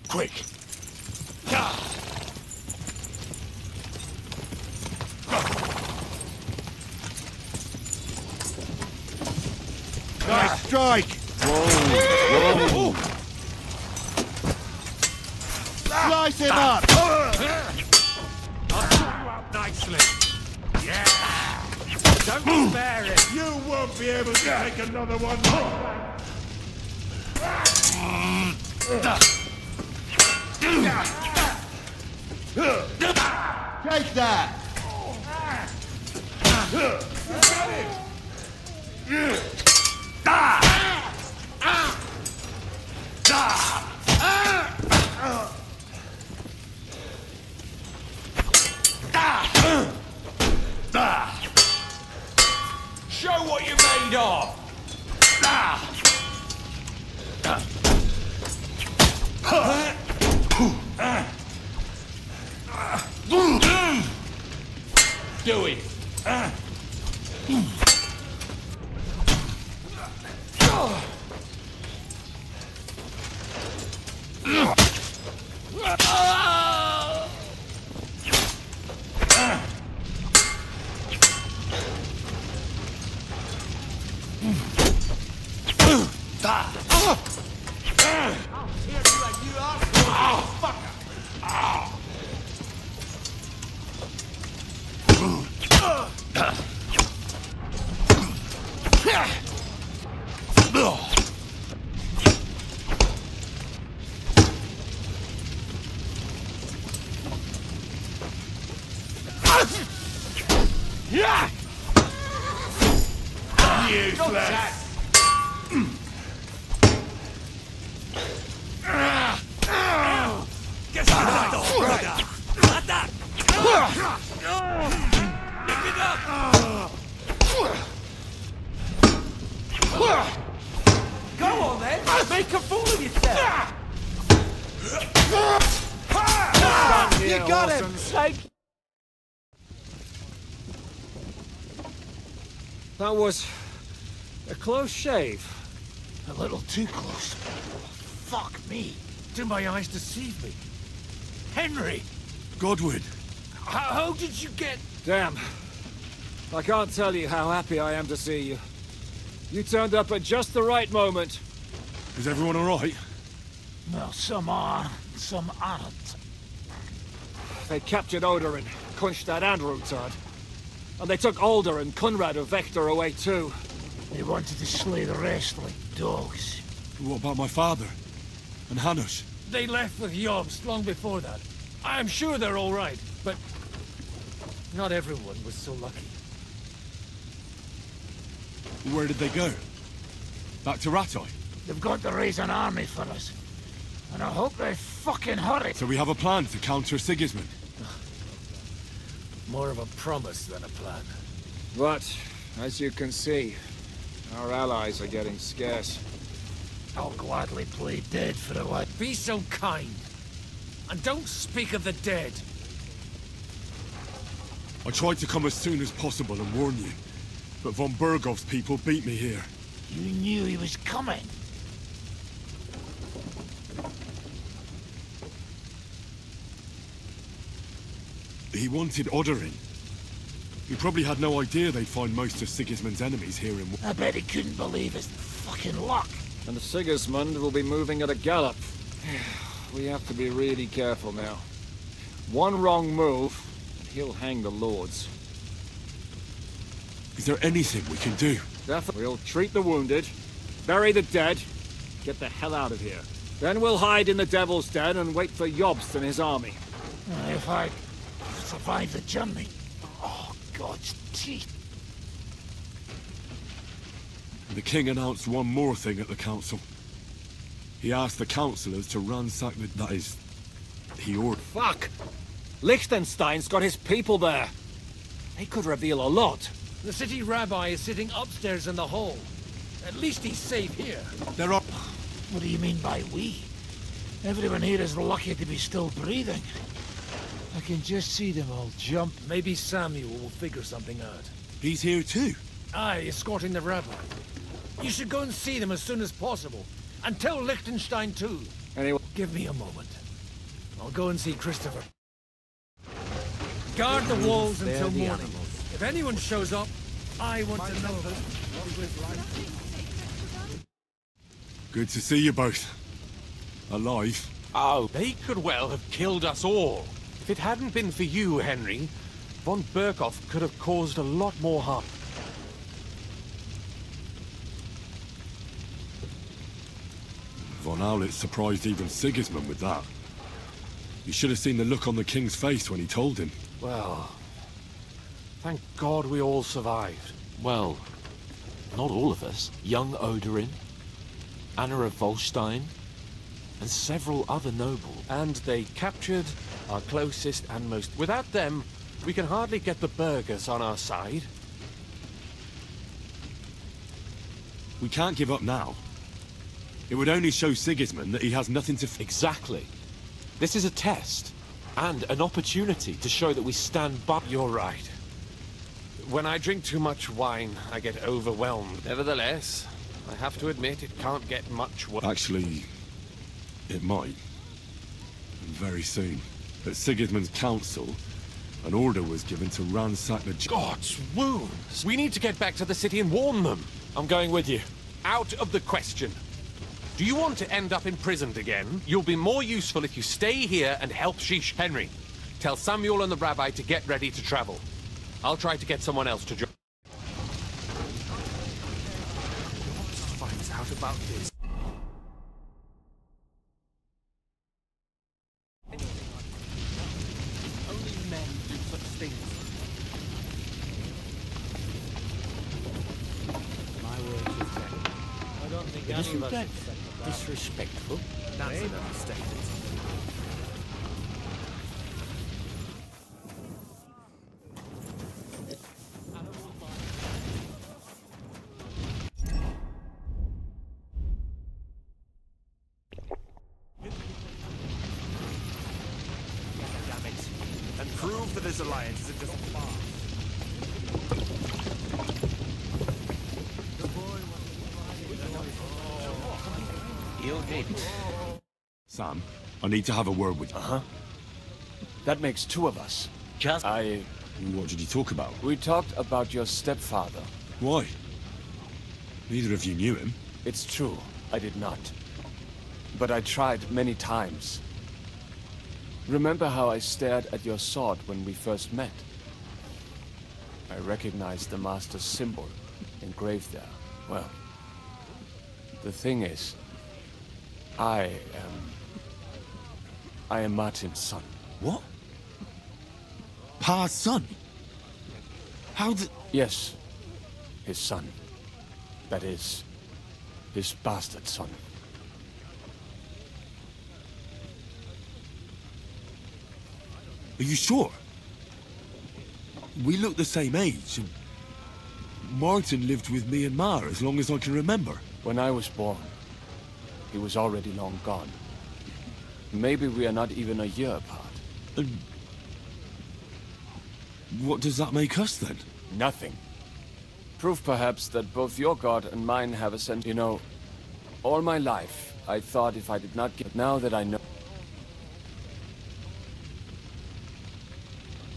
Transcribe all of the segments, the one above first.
Quick! Nice strike! Whoa! Slice him up! I'll sort you out nicely. Yeah! Don't spare it! You won't be able to take another one! Take that! Show what you're made of! Do it! Go on then! Make a fool of yourself! You got him! That was a close shave. A little too close. Fuck me. Do my eyes deceive me? Henry! Godwin! How did you get... Damn. I can't tell you how happy I am to see you. You turned up at just the right moment. Is everyone alright? Well, some are, some aren't. They captured Odorin, Kunstad and Rutard. And they took Alder and Kunrad of Vector away too. They wanted to slay the rest like dogs. What about my father? And Hanush? They left with Yobs long before that. I'm sure they're all right, but not everyone was so lucky. Where did they go? Back to Ratoi? They've got to raise an army for us. And I hope they fucking hurry. So we have a plan to counter Sigismund? More of a promise than a plan. But, as you can see, our allies are getting scarce. I'll gladly play dead for a while. Be so kind. And don't speak of the dead. I tried to come as soon as possible and warn you, but von Bergov's people beat me here. You knew he was coming. He wanted Odorin. He probably had no idea they'd find most of Sigismund's enemies here in... I bet he couldn't believe his fucking luck. And Sigismund will be moving at a gallop. We have to be really careful now. One wrong move, and he'll hang the lords. Is there anything we can do? Definitely. We'll treat the wounded, bury the dead, get the hell out of here. Then we'll hide in the Devil's Den and wait for Jobst and his army. If I survive the journey. Oh, God's teeth. The king announced one more thing at the council. He asked the councillors to ransack the... That is... He ordered... Fuck! Liechtenstein's got his people there. They could reveal a lot. The city rabbi is sitting upstairs in the hall. At least he's safe here. There are... What do you mean by we? Everyone here is lucky to be still breathing. I can just see them all jump. Maybe Samuel will figure something out. He's here too? Aye, escorting the rabbi. You should go and see them as soon as possible. And tell Liechtenstein too. Anyway, give me a moment. I'll go and see Christopher. Guard the walls until morning. If anyone shows up, I want to know them. Good to see you both. Alive. Oh, they could well have killed us all. If it hadn't been for you, Henry, von Berkhoff could have caused a lot more harm. Von Aulitz surprised even Sigismund with that. You should have seen the look on the king's face when he told him. Well, thank God we all survived. Well, not all of us. Young Oderin, Anna of Volstein, and several other nobles. And they captured our closest and most... Without them, we can hardly get the burghers on our side. We can't give up now. It would only show Sigismund that he has nothing to... Exactly. This is a test, and an opportunity to show that we stand by... You're right. When I drink too much wine, I get overwhelmed. Nevertheless, I have to admit it can't get much worse. Actually, it might. And very soon. At Sigismund's council, an order was given to ransack the... God's wounds! We need to get back to the city and warn them. I'm going with you. Out of the question. Do you want to end up imprisoned again? You'll be more useful if you stay here and help Sheesh. Henry, tell Samuel and the rabbi to get ready to travel. I'll try to get someone else to join. Finds out about this. Only men do such things. My words are second. I don't think any of us... Disrespectful. That's an understatement. And prove that this alliance isn't just a farce. You did. Sam, I need to have a word with you. Uh-huh. That makes two of us. Just... What did you talk about? We talked about your stepfather. Why? Neither of you knew him. It's true, I did not. But I tried many times. Remember how I stared at your sword when we first met? I recognized the Master's symbol engraved there. Well, the thing is, I am Martin's son. What? Pa's son? How did... Yes, his son. That is, his bastard son. Are you sure? We look the same age, and Martin lived with me and Ma as long as I can remember. When I was born, he was already long gone. Maybe we are not even a year apart. And what does that make us, then? Nothing. Proof, perhaps, that both your god and mine have a sense. You know, all my life, I thought if I did not get... Now that I know...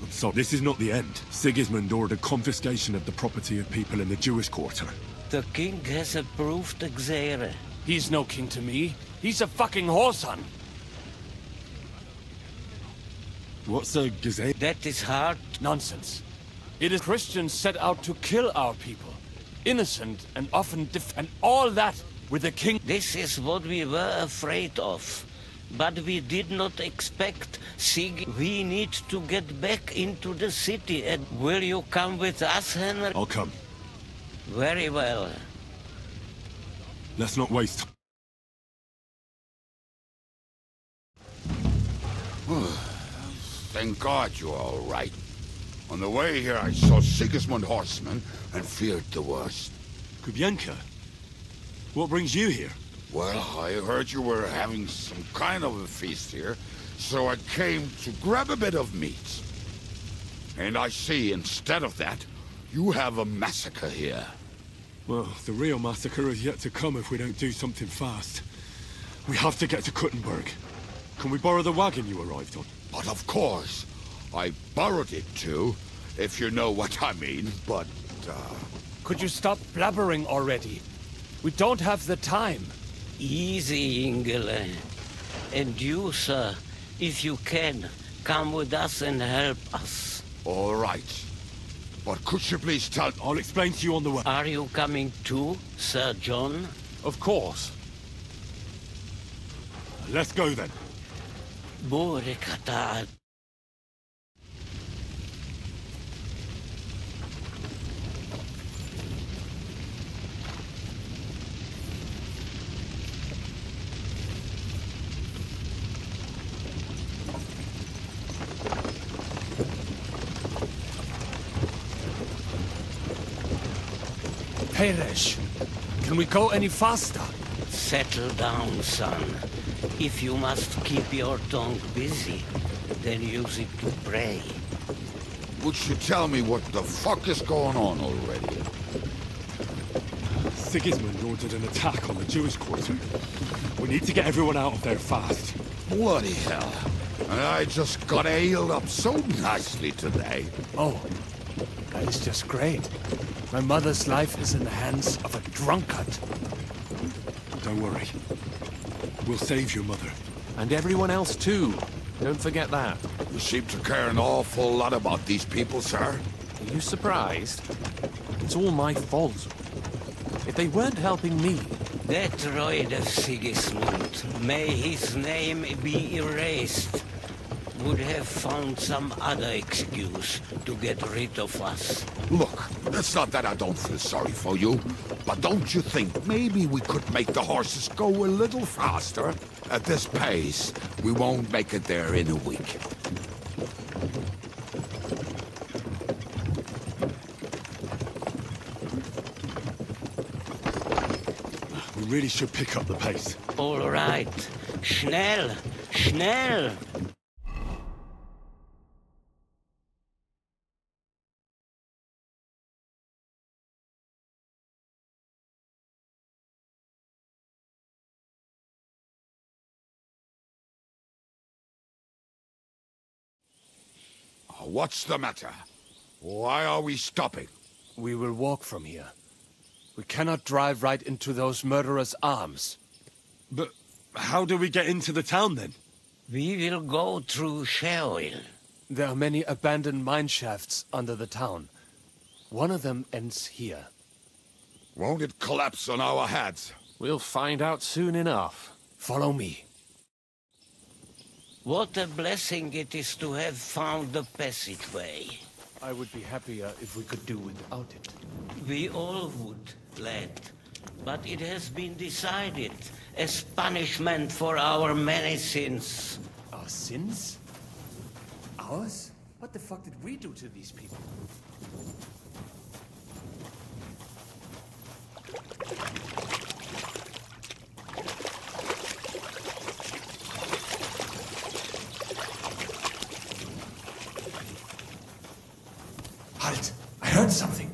I'm sorry, this is not the end. Sigismund ordered confiscation of the property of people in the Jewish quarter. The king has approved Xere. He's no king to me. He's a fucking whoreson. What's a gazette? That is hard. Nonsense. It is Christians set out to kill our people. Innocent and often and all that with the king. This is what we were afraid of. But we did not expect Sig. We need to get back into the city. And will you come with us, Henry? I'll come. Very well. Let's not waste time. Thank God you're all right. On the way here, I saw Sigismund horsemen and feared the worst. Kubienka, what brings you here? Well, I heard you were having some kind of a feast here, so I came to grab a bit of meat. And I see, instead of that, you have a massacre here. Well, the real massacre is yet to come if we don't do something fast. We have to get to Kuttenberg. Can we borrow the wagon you arrived on? But of course, I borrowed it too, if you know what I mean, but, Could you stop blabbering already? We don't have the time. Easy, Ingele. And you, sir, if you can, come with us and help us. all right. But could you please tell... I'll explain to you on the way. Are you coming too, Sir John? Of course. Let's go then. Burekata. Peresh, can we go any faster? Settle down, son. If you must keep your tongue busy, then use it to pray. Would you tell me what the fuck is going on already? Sigismund ordered an attack on the Jewish quarter. We need to get everyone out of there fast. Bloody hell. And I just got ailed up so nicely today. Oh, that is just great. My mother's life is in the hands of a drunkard. Don't worry. We'll save your mother. And everyone else too. Don't forget that. You seem to care an awful lot about these people, sir. Are you surprised? It's all my fault. If they weren't helping me... That droid of Sigismund, may his name be erased, would have found some other excuse to get rid of us. Look, it's not that I don't feel sorry for you, but don't you think maybe we could make the horses go a little faster? At this pace, we won't make it there in a week. We really should pick up the pace. All right. Schnell! Schnell! What's the matter? Why are we stopping? We will walk from here. We cannot drive right into those murderers' arms. But how do we get into the town then? We will go through Sheol. There are many abandoned mine shafts under the town. One of them ends here. Won't it collapse on our heads? We'll find out soon enough. Follow me. What a blessing it is to have found the passageway. I would be happier if we could do without it. We all would, lad. But it has been decided as punishment for our many sins. Our sins? Ours? What the fuck did we do to these people? Halt! I heard something!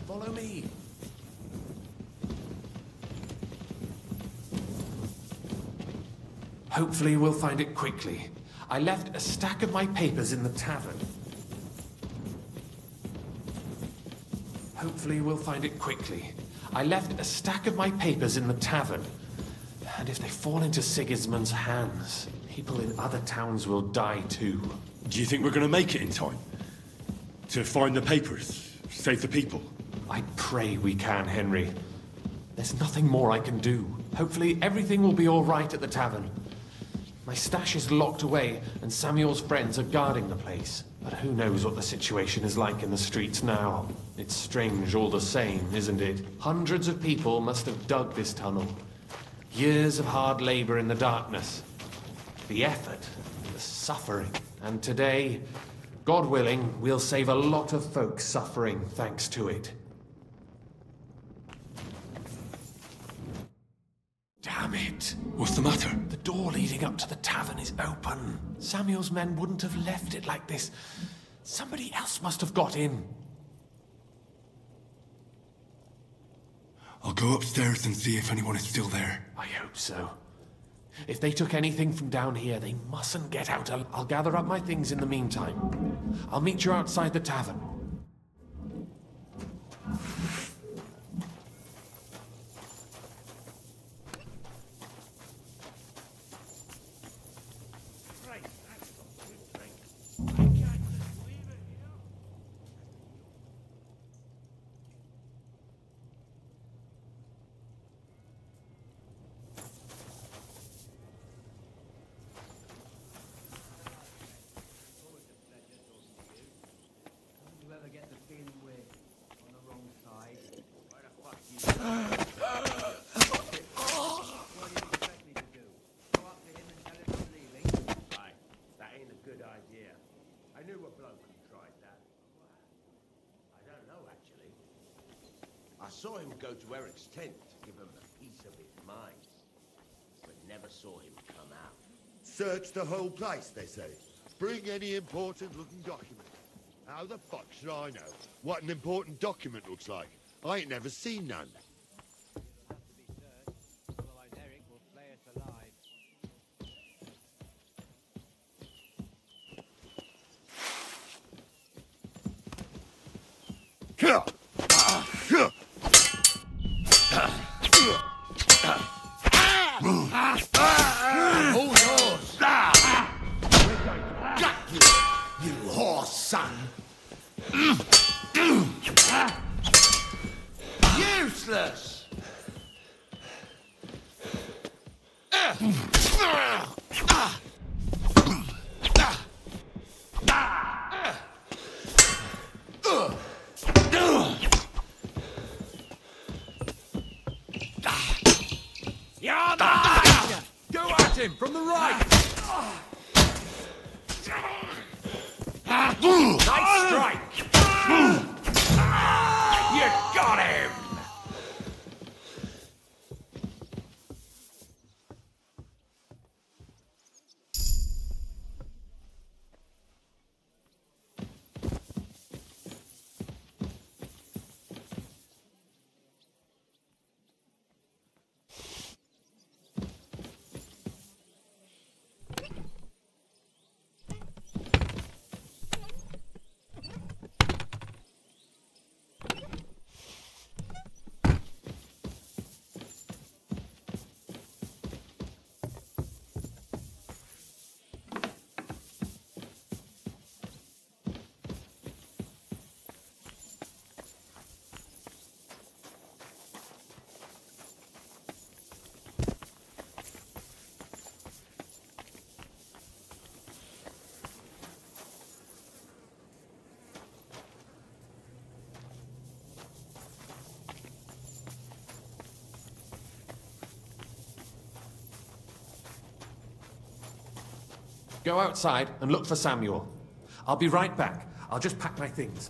Follow me. Hopefully we'll find it quickly. I left a stack of my papers in the tavern. Hopefully we'll find it quickly. I left a stack of my papers in the tavern. And if they fall into Sigismund's hands, people in other towns will die too. Do you think we're gonna make it in time? To find the papers? Save the people? I pray we can, Henry. There's nothing more I can do. Hopefully everything will be all right at the tavern. My stash is locked away, and Samuel's friends are guarding the place. But who knows what the situation is like in the streets now? It's strange all the same, isn't it? Hundreds of people must have dug this tunnel. Years of hard labor in the darkness. The effort, the suffering. And today, God willing, we'll save a lot of folks suffering thanks to it. Damn it! What's the matter? The door leading up to the tavern is open. Samuel's men wouldn't have left it like this. Somebody else must have got in. I'll go upstairs and see if anyone is still there. I hope so. If they took anything from down here, they mustn't get out. I'll gather up my things in the meantime. I'll meet you outside the tavern. I saw him go to Eric's tent to give him a piece of his mind, but never saw him come out. Search the whole place, they say. Bring any important-looking document. How the fuck should I know what an important document looks like? I ain't never seen none. Otherwise Eric will flay us alive. Hold yours! Got you, you horse son! Useless! Go at him from the right! Nice strike! You got him! Go outside and look for Samuel. I'll be right back. I'll just pack my things.